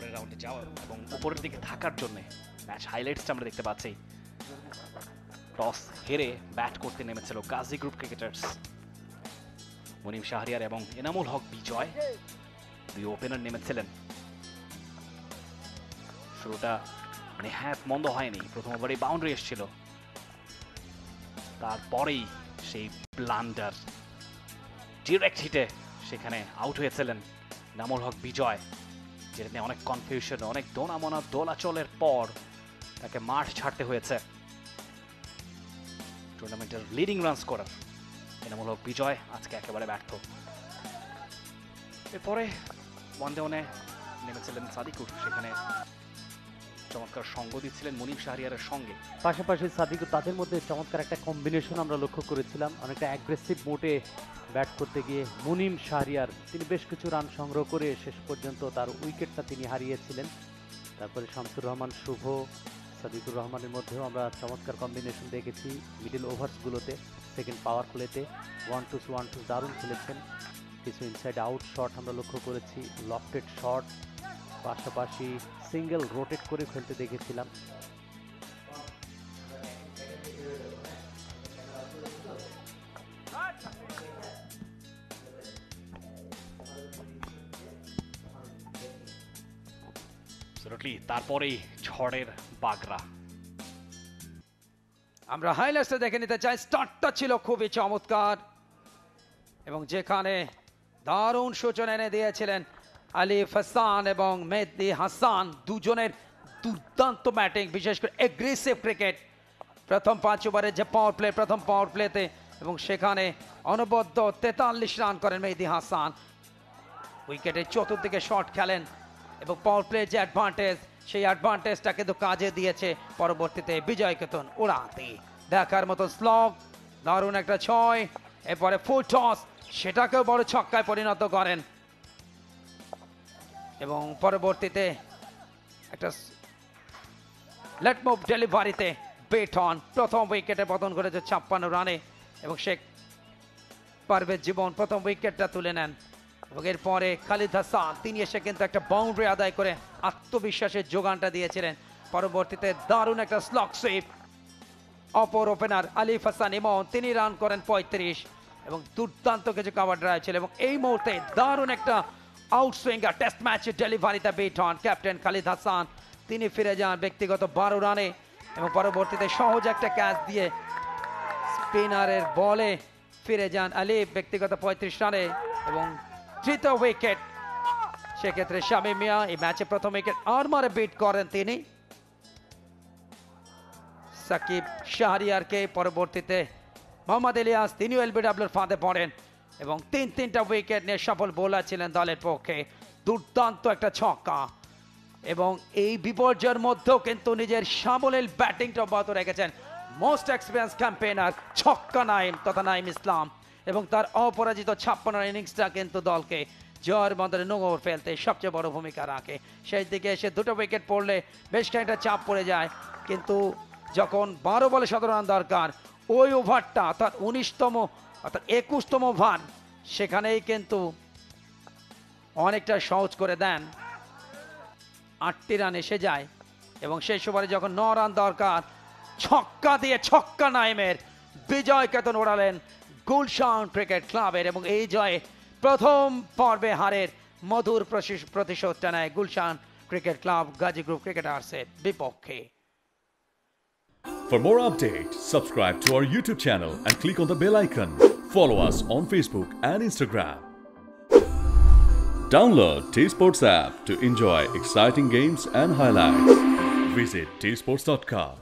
পরের রাউন্ডে যাওয়ার এবং উপরের দিকে থাকার জন্য ম্যাচ হাইলাইটসটা আমরা দেখতে পাচ্ছি। টস হেরে ব্যাট করতে নেমেছিল গাজী গ্রুপ ক্রিকেটার্স। মুনিম শাহরিয়ার এবং এনামুল হক বিজয় দুই ওপেনার নেমেছিলেন। শুরুটা নেহাত মন্দ হয়নি, প্রথম ওভারে বাউন্ডারি এসেছিল, তারপরেই সেই ব্লান্ডার ডিরেক্ট হিটে সেখানে আউট হয়েছিলেন এনামুল হক বিজয়, যেটা নিয়ে অনেক কনফিউশন, অনেক দোনামোনা দোলাচলের পর তাকে মাঠ ছাড়তে হয়েছে। টুর্নামেন্টের leading run scorer Enamul Haque বিজয় আজকে একেবারে ব্যর্থ। এরপরে ওয়ানডাউনে নেমেছিলেন সাদিকুর, সেখানে চমৎকার সঙ্গ দিচ্ছিলেন মুনিম শাহরিয়ারের সঙ্গে। পাশাপাশি সাদিকুর, তাদের মধ্যে চমৎকার একটা কম্বিনেশন আমরা লক্ষ্য করেছিলাম। অনেকটা অ্যাগ্রেসিভ মোডে ব্যাট করতে গিয়ে মুনিম শাহরিয়ার তিনি বেশ কিছু রান সংগ্রহ করে শেষ পর্যন্ত তার উইকেটটা তিনি হারিয়েছিলেন। তারপরে শামসুর রহমান, শুভ, সাদিকুর রহমানের মধ্যেও আমরা চমৎকার কম্বিনেশন দেখেছি মিডল ওভার্সগুলোতে। সেকেন্ড পাওয়ার প্লেতে 1-2 দারুণ খেলেছেন। কিছু ইনসাইড আউট শট আমরা লক্ষ্য করেছি, লফটেড শট, পাশাপাশি সিঙ্গেল রোটেট করে খেলতে দেখেছিলাম। তারপরেই ঝড়ের বাগরা আমরা হাইলাইটসে দেখে নিতে চাই। স্টার্টটা ছিল খুবই চমৎকার এবং যেখানে দারুণ সূচনা এনে দিয়েছিলেন আলিফ হাসান এবং মেহেদী হাসান, দুজনের দুর্দান্ত ব্যাটিং, বিশেষ করে এগ্রেসিভ ক্রিকেট। প্রথম 5 ওভারে যে প্রথম পাওয়ার প্লেতে এবং সেখানে অনবদ্য 43 রান করেন মেহেদী হাসান। উইকেটের চতুর্দিকে শট খেলেন এবং পাওয়ার প্লে যে অ্যাডভান্টেজ, সেই অ্যাডভান্টেজটা কিন্তু কাজে দিয়েছে পরবর্তীতে বিজয় কেতন উড়াতে। দেখার মতো স্লগ, দারুণ একটা 6, এরপরে ফুল টস, সেটাকেও বড় ছক্কায় পরিণত করেন এবং পরবর্তীতে একটা লেট মুভ ডেলিভারিতে বেটন প্রথম উইকেটে পতন করেছে 56 রানে এবং শেখ পারভেজ জীবন প্রথম উইকেটটা তুলে নেন। এবং এরপরে খালিদ হাসান, তিনি এসে কিন্তু একটা বাউন্ডারি আদায় করে আত্মবিশ্বাসের যোগানটা দিয়েছিলেন। পরবর্তীতে দারুণ একটা স্লগ সুইপ, অপর ওপেনার আলিফ হাসান ইমন, তিনি রান করেন 35 এবং দুর্দান্ত কিছু কভার ড্রাইভ ছিল। এবং এই মুহূর্তে দারুণ একটা আউটসুইঙ্গার টেস্ট ম্যাচের ডেলিভারিতে বেটন ক্যাপ্টেন খালিদ হাসান, তিনি ফিরে যান ব্যক্তিগত 12 রানে এবং পরবর্তীতে সহজ একটা ক্যাচ দিয়ে স্পিনারের বলে ফিরে যান আলিফ ব্যক্তিগত 35 রানে এবং তৃতীয় উইকেট সেক্ষেত্রে শামীম মিয়া এই ম্যাচে প্রথম উইকেট আরমারে বিট করেন তিনি সাকিব শাহরিয়ারকে। পরবর্তীতে মোহাম্মদ ইলিয়াস, তিনিও এলবিডব্লিউর ফাঁদে পড়েন এবং তিনটা উইকেট নিয়ে সফল বোলার ছিলেন দলের পক্ষে। দুর্দান্ত একটা ছক্কা এবং এই বিপর্যয়ের মধ্যেও কিন্তু নিজের সাবলীল ব্যাটিংটা অব্যাহত রেখেছেন মোস্ট এক্সপিরিয়েন্স ক্যাম্পেইনার ছক্কা নাইম তথা নাইম ইসলাম এবং তার অপরাজিত 56 ইনিংসটা কিন্তু দলকে জয়ের বন্দরে নোঙর ফেলতে সবচেয়ে বড় ভূমিকা রাখে। সেই দিকে এসে 2টো উইকেট পড়লে বেশ খানিকটা চাপ পড়ে যায়, কিন্তু যখন 12 বলে 17 রান দরকার, ওই ওভারটা অর্থাৎ 19তম অর্থাৎ 21তম ওভার, সেখানেই কিন্তু অনেকটা সহজ করে দেন। 8টি রান এসে যায় এবং শেষ ওভারে যখন 9 রান দরকার, ছক্কা দিয়ে ছক্কা নাইমের বিজয় কেতন ওড়ালেন গুলশান ক্রিকেট ক্লাবের এবং এই জয়ে প্রথম পর্বে হারের মধুর প্রতিশোধটা নেয় Gulshan cricket club Gazi group ক্রিকেটার্সের বিপক্ষে। For more updates, subscribe to our YouTube channel and click on the bell icon. Follow us on Facebook and Instagram. Download T-Sports app to enjoy exciting games and highlights. Visit tsports.com.